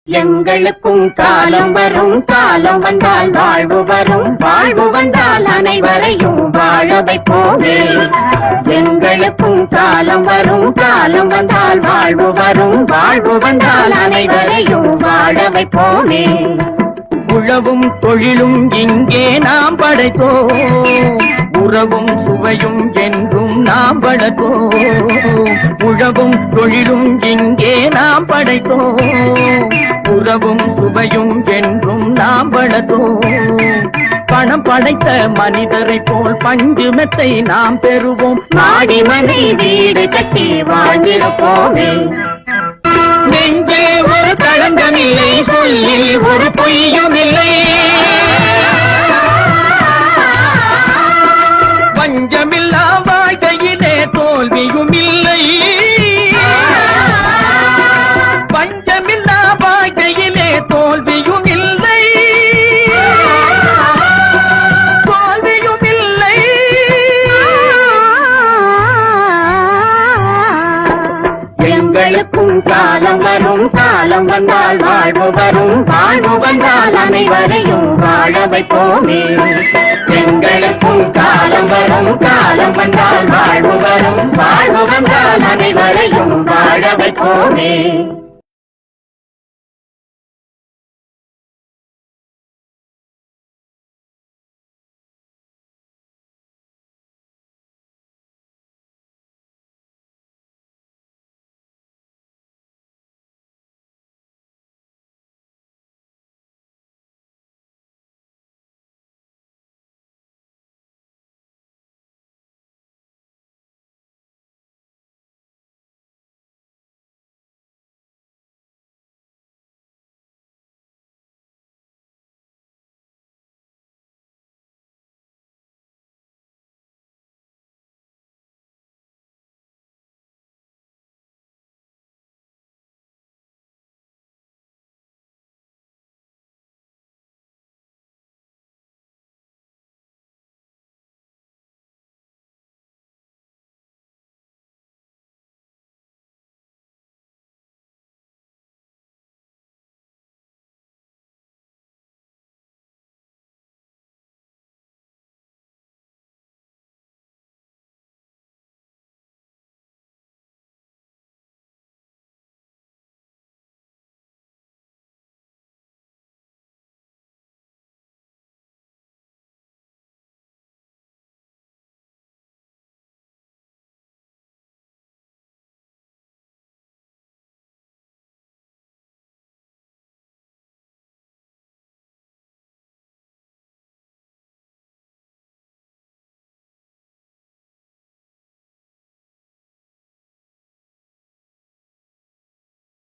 எங்களுக்கும் காலம் வரும், காலம் வந்தால் வாழ்வு வரும், வாழ்வு வந்தால் அனைவரையும் வாழ வைப்போமே. எங்களுக்கும் காலம் வரும், காலம் வந்தால் வாழ்வு வரும், வாழ்வு வந்தால் அனைவரையும் வாழ வைப்போமே. உழவும் தொழிலும் இங்கே நாம் படைத்தோம், உறவும் சுவையும் என்றும் நாம் வளர்த்தோம். உழவும் தொழிலும் இங்கே நாம் படைத்தோம், உறவும் சுவையும் என்றும் நாம் வளர்த்தோம். பணம் படைத்த மனிதரை போல் பஞ்சு மெத்தை நாம் பெறுவோம், மாடி மனை வீடு கட்டி வாழ்ந்திருப்போமே. நெஞ்சே ஒரு களங்கமில்லை, சொல்லில் ஒரு பொய்யும் இல்லை, பஞ்சமில்லா வாழ்க்கையிலே தோல்வியும் இல்லை, பஞ்சமில்லா வாழ்க்கையிலே தோல்வியும் இல்லை, தோல்வியும் இல்லை. எங்களுக்கும் காலம் வரும், காலம் வந்தால் வாழ்வு வரும், வாழ்வு வந்தால் அனைவரையும் வாழ வைப்போமே. எங்களுக்கும் காலம் வரும், காலம் வந்தால் வாழ்வு வரும், வாழ்வு வந்தால் அனைவரையும் வாழ வைப்போமே.